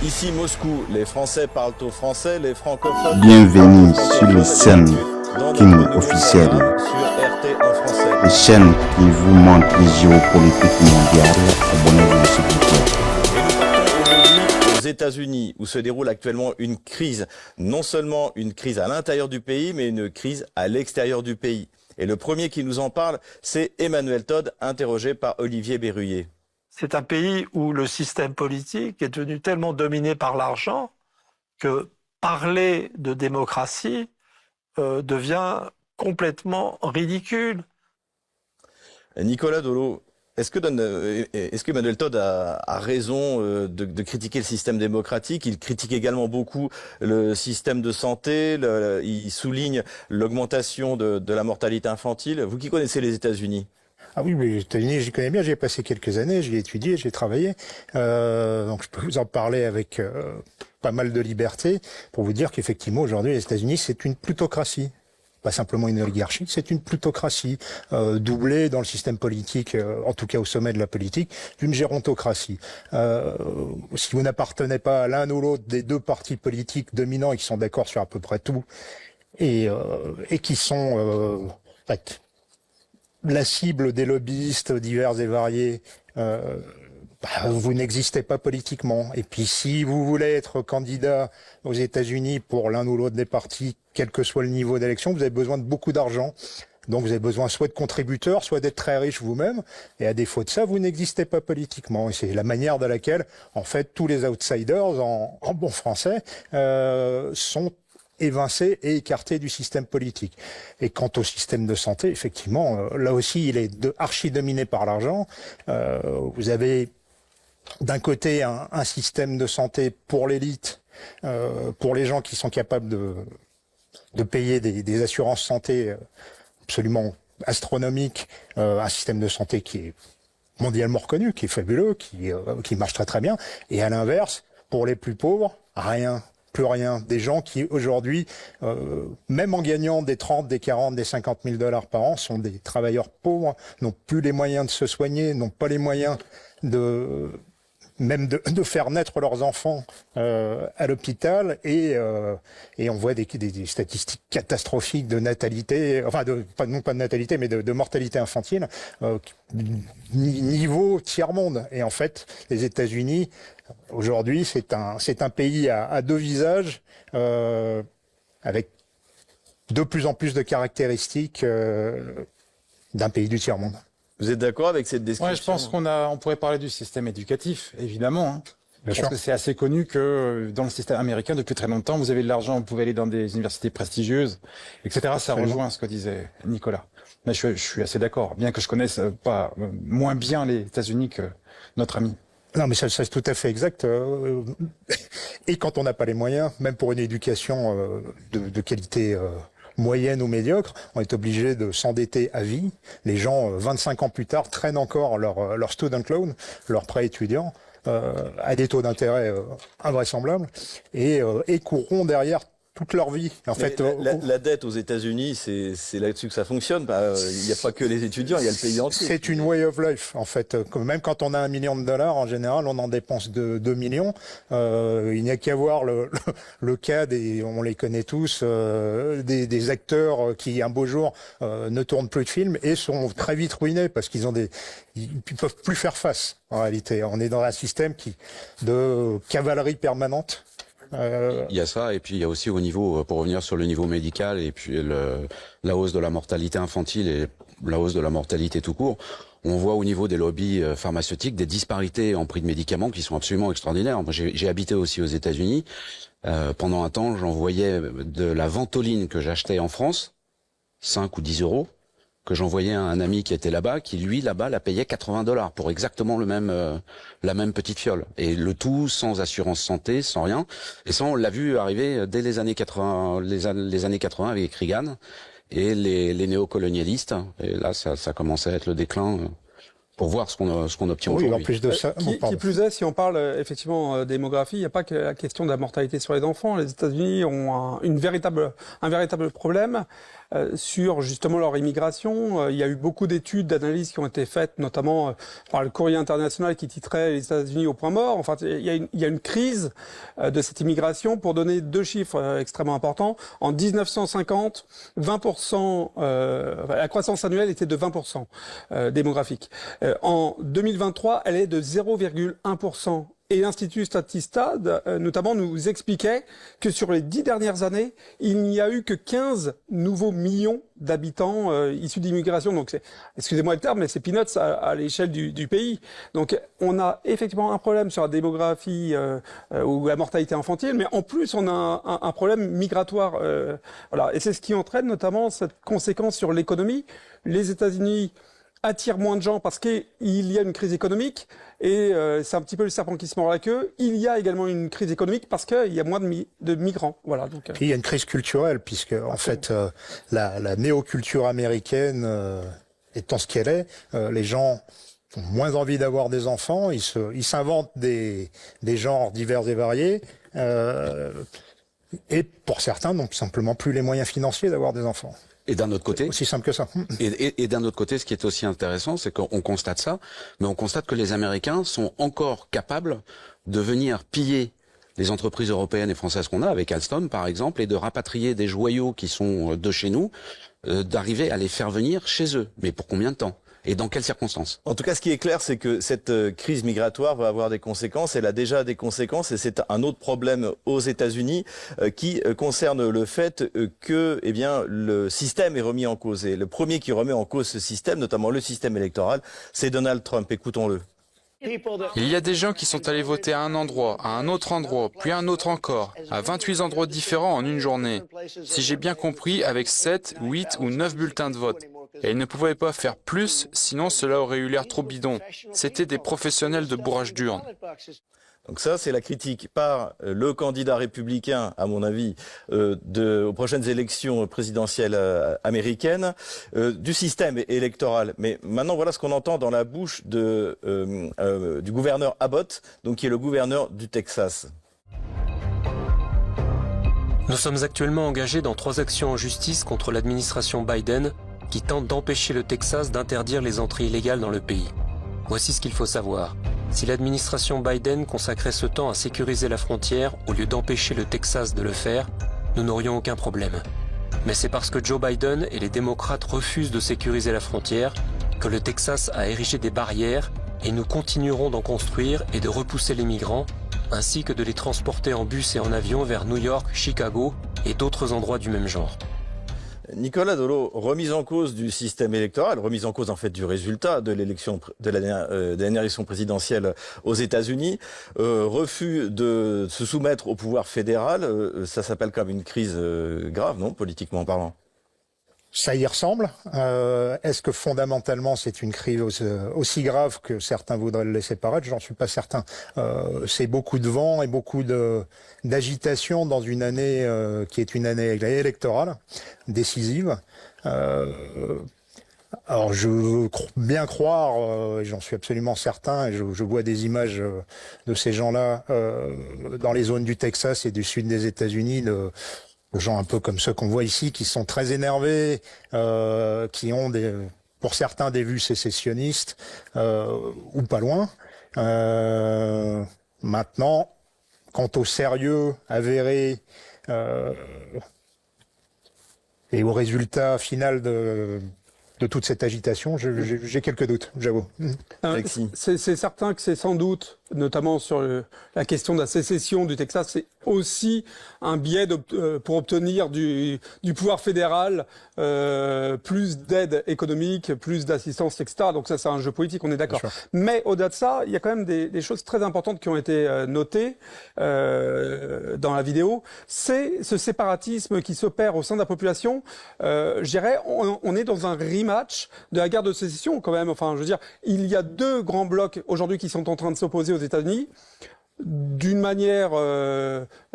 Ici Moscou, les Français parlent au français, les francophones... Bienvenue sur les scènes King officielles, sur RT en français. les chaînes qui vous montrent les géopolitiques mondiales. Abonnez-vous s'il vous plaît. Et nous partons aujourd'hui aux États-Unis, où se déroule actuellement une crise. Non seulement une crise à l'intérieur du pays, mais une crise à l'extérieur du pays. Et le premier qui nous en parle, c'est Emmanuel Todd, interrogé par Olivier Berruyer. C'est un pays où le système politique est devenu tellement dominé par l'argent que parler de démocratie devient complètement ridicule. Nicolas Dolo, est-ce que Emmanuel Todd a raison de critiquer le système démocratique? Il critique également beaucoup le système de santé, il souligne l'augmentation de la mortalité infantile. Vous qui connaissez les États-Unis? Ah oui, mais les États-Unis, j'y connais bien, j'y ai passé quelques années, j'y ai étudié, j'y ai travaillé. Donc je peux vous en parler avec pas mal de liberté pour vous dire qu'effectivement, aujourd'hui, les États-Unis, c'est une plutocratie. Pas simplement une oligarchie, c'est une plutocratie, doublée dans le système politique, en tout cas au sommet de la politique, d'une gérontocratie. Si vous n'appartenez pas à l'un ou l'autre des deux partis politiques dominants et qui sont d'accord sur à peu près tout, et qui sont... en fait, la cible des lobbyistes divers et variés, vous n'existez pas politiquement. Et puis si vous voulez être candidat aux États-Unis pour l'un ou l'autre des partis, quel que soit le niveau d'élection, vous avez besoin de beaucoup d'argent. Donc vous avez besoin soit de contributeurs, soit d'être très riche vous-même. Et à défaut de ça, vous n'existez pas politiquement. Et c'est la manière de laquelle, en fait, tous les outsiders, en bon français, sont évincé et écarté du système politique. Et quant au système de santé, effectivement, là aussi, il est archi dominé par l'argent. Vous avez d'un côté un système de santé pour l'élite, pour les gens qui sont capables de payer des assurances santé absolument astronomiques, un système de santé qui est mondialement reconnu, qui est fabuleux, qui marche très très bien. Et à l'inverse, pour les plus pauvres, rien. Plus rien. Des gens qui, aujourd'hui, même en gagnant des 30, des 40, des 50 000 $ par an, sont des travailleurs pauvres, n'ont plus les moyens de se soigner, n'ont pas les moyens de faire naître leurs enfants à l'hôpital, et on voit des statistiques catastrophiques de natalité, enfin non pas de natalité, mais de mortalité infantile, niveau tiers-monde. Et en fait, les États-Unis, aujourd'hui, c'est un pays à deux visages, avec de plus en plus de caractéristiques d'un pays du tiers-monde. Vous êtes d'accord avec cette description? Ouais, je pense on pourrait parler du système éducatif, évidemment. Hein. Bien Parce que c'est assez connu que dans le système américain, depuis très longtemps, vous avez de l'argent, vous pouvez aller dans des universités prestigieuses, etc. Ça Absolument. rejoint ce que disait Nicolas. Mais je suis assez d'accord, bien que je connaisse pas moins bien les États-Unis que notre ami. Non, mais ça c'est tout à fait exact. Et quand on n'a pas les moyens, même pour une éducation de qualité moyenne ou médiocre, on est obligé de s'endetter à vie. Les gens, 25 ans plus tard, traînent encore leur student loan, leur prêt étudiant, à des taux d'intérêt invraisemblables, et courront derrière toute leur vie. En fait, la dette aux États-Unis, c'est là-dessus que ça fonctionne. Il n'y a pas que les étudiants, il y a le pays entier. c'est une way of life, en fait. Même quand on a $1 million, en général, on en dépense 2 millions. Il n'y a qu'à voir le cas on les connaît tous, des acteurs qui, un beau jour, ne tournent plus de films et sont très vite ruinés parce qu'ils peuvent plus faire face, en réalité. On est dans un système de cavalerie permanente. Il y a ça, et puis il y a aussi au niveau, pour revenir sur le niveau médical, et puis la hausse de la mortalité infantile et la hausse de la mortalité tout court. On voit au niveau des lobbies pharmaceutiques des disparités en prix de médicaments qui sont absolument extraordinaires. Moi, j'ai habité aussi aux États-Unis. Pendant un temps, j'envoyais de la ventoline que j'achetais en France, 5 ou 10 €, que j'envoyais à un ami qui était là-bas, qui lui là-bas la payait 80 $ pour exactement la même petite fiole, et le tout sans assurance santé, sans rien. Et ça, on l'a vu arriver dès les années 80, les années 80 avec Reagan et les néocolonialistes. Et là, ça commençait à être le déclin. Pour voir ce qu'on obtient Oui, aujourd'hui. en plus de ça, Qui plus est, si on parle effectivement démographie, il n'y a pas que la question de la mortalité sur les enfants. Les États-Unis ont un véritable problème sur justement leur immigration. Il y a eu beaucoup d'études, d'analyses qui ont été faites, notamment par le Courrier international qui titrait les États-Unis au point mort. Enfin, il y a une crise de cette immigration. Pour donner deux chiffres extrêmement importants, en 1950, 20%, la croissance annuelle était de 20% démographique. En 2023, elle est de 0,1%. Et l'Institut Statista, notamment, nous expliquait que sur les 10 dernières années, il n'y a eu que 15 nouveaux millions d'habitants issus d'immigration. Donc, excusez-moi le terme, mais c'est peanuts à l'échelle du pays. Donc, on a effectivement un problème sur la démographie ou la mortalité infantile, mais en plus, on a un problème migratoire. Voilà. Et c'est ce qui entraîne notamment cette conséquence sur l'économie. Les États-Unis attire moins de gens parce qu'il y a une crise économique et c'est un petit peu le serpent qui se mord la queue. Il y a également une crise économique parce qu'il y a moins de migrants. Voilà. Donc, Puis il y a une crise culturelle puisque en fait la néoculture américaine étant ce qu'elle est, les gens ont moins envie d'avoir des enfants, ils s'inventent des genres divers et variés. Et pour certains, n'ont simplement plus les moyens financiers d'avoir des enfants. Et d'un autre côté, aussi simple que ça. Et d'un autre côté, ce qui est aussi intéressant, c'est qu'on constate ça, mais on constate que les Américains sont encore capables de venir piller les entreprises européennes et françaises qu'on a, avec Alstom par exemple, et de rapatrier des joyaux qui sont de chez nous, d'arriver à les faire venir chez eux. Mais pour combien de temps ? Et dans quelles circonstances ? En tout cas, ce qui est clair, c'est que cette crise migratoire va avoir des conséquences. Elle a déjà des conséquences, et c'est un autre problème aux États-Unis qui concerne le fait que, eh bien, le système est remis en cause. Et le premier qui remet en cause ce système, notamment le système électoral, c'est Donald Trump. Écoutons-le. Il y a des gens qui sont allés voter à un endroit, à un autre endroit, puis à un autre encore, à 28 endroits différents en une journée. Si j'ai bien compris, avec 7, 8 ou 9 bulletins de vote. Et ils ne pouvaient pas faire plus, sinon cela aurait eu l'air trop bidon. C'était des professionnels de bourrage d'urne. Donc ça, c'est la critique par le candidat républicain, à mon avis, aux prochaines élections présidentielles américaines, du système électoral. Mais maintenant, voilà ce qu'on entend dans la bouche du gouverneur Abbott, donc qui est le gouverneur du Texas. Nous sommes actuellement engagés dans 3 actions en justice contre l'administration Biden qui tente d'empêcher le Texas d'interdire les entrées illégales dans le pays. Voici ce qu'il faut savoir. Si l'administration Biden consacrait ce temps à sécuriser la frontière au lieu d'empêcher le Texas de le faire, nous n'aurions aucun problème. Mais c'est parce que Joe Biden et les démocrates refusent de sécuriser la frontière que le Texas a érigé des barrières et nous continuerons d'en construire et de repousser les migrants, ainsi que de les transporter en bus et en avion vers New York, Chicago et d'autres endroits du même genre. Nicolas Dolo, remise en cause du système électoral, remise en cause en fait du résultat de l'élection de la dernière élection présidentielle aux États-Unis, refus de se soumettre au pouvoir fédéral, ça s'appelle comme une crise grave, non, politiquement parlant? Ça y ressemble. Est-ce que fondamentalement c'est une crise aussi grave que certains voudraient le laisser paraître? J'en suis pas certain. C'est beaucoup de vent et beaucoup d'agitation dans une année qui est une année électorale décisive. Alors je veux bien croire, et j'en suis absolument certain, et je vois des images de ces gens-là dans les zones du Texas et du sud des États-Unis, de gens un peu comme ceux qu'on voit ici, qui sont très énervés, qui ont pour certains des vues sécessionnistes, ou pas loin. Maintenant, quant au sérieux avéré et au résultat final de toute cette agitation, j'ai quelques doutes, j'avoue. C'est certain que c'est sans doute, notamment sur la question de la sécession du Texas, c'est aussi un biais pour obtenir du pouvoir fédéral plus d'aide économique, plus d'assistance, etc. Donc ça, c'est un jeu politique, on est d'accord. Mais au-delà de ça, il y a quand même des choses très importantes qui ont été notées dans la vidéo. C'est ce séparatisme qui s'opère au sein de la population. Je dirais, on est dans un rematch de la guerre de sécession quand même. Enfin, je veux dire, il y a 2 grands blocs aujourd'hui qui sont en train de s'opposer aux États-Unis. D'une manière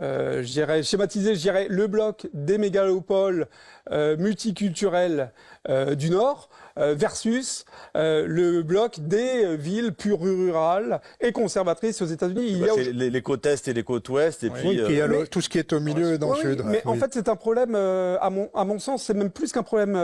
je dirais schématiser, je dirais le bloc des mégalopoles multiculturels du Nord versus le bloc des villes pures rurales et conservatrices aux États-Unis. Il y a les côtes est et les côtes ouest, et puis il y a tout ce qui est au milieu et dans le sud. Mais en fait, c'est un problème, à mon sens, c'est même plus qu'un problème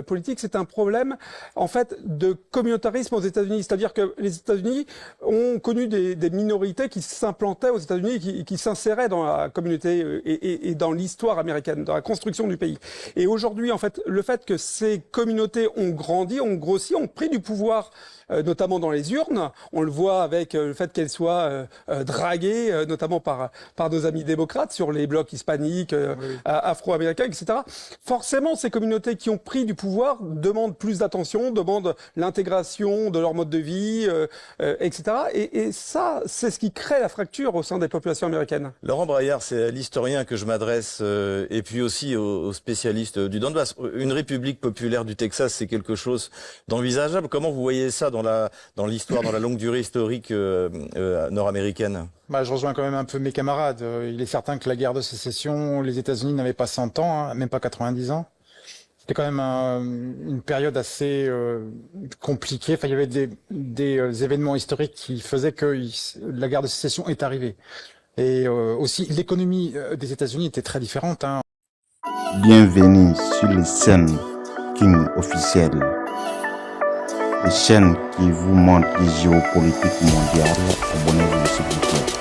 politique, c'est un problème en fait de communautarisme aux États-Unis. C'est-à-dire que les États-Unis ont connu des minorités qui s'implantaient aux États-Unis, qui s'inséraient dans la communauté et dans l'histoire américaine, dans la construction du pays. Et aujourd'hui, en fait, le fait que ces communautés ont grandi, ont grossi, ont pris du pouvoir, notamment dans les urnes. On le voit avec le fait qu'elles soient draguées, notamment par nos amis démocrates sur les blocs hispaniques, afro-américains, etc. Forcément, ces communautés qui ont pris du pouvoir demandent plus d'attention, demandent l'intégration de leur mode de vie, etc. Et ça, c'est ce qui crée la fracture au sein des populations américaines. Laurent Braillard, c'est à l'historien que je m'adresse, et puis aussi aux spécialistes du Donbass. Une république populaire du Texas, c'est quelque chose d'envisageable. Comment vous voyez ça dans l'histoire, dans la longue durée historique nord-américaine? Je rejoins quand même un peu mes camarades. Il est certain que la guerre de sécession, les États-Unis n'avaient pas 100 ans, hein, même pas 90 ans. C'était quand même une période assez compliquée. Enfin, il y avait des événements historiques qui faisaient que la guerre de sécession est arrivée. Et aussi, l'économie des États-Unis était très différente. Hein. Bienvenue sur les chaînes King officielles, les chaînes qui vous montrent les géopolitiques mondiales. Abonnez-vous s'il vous plaît.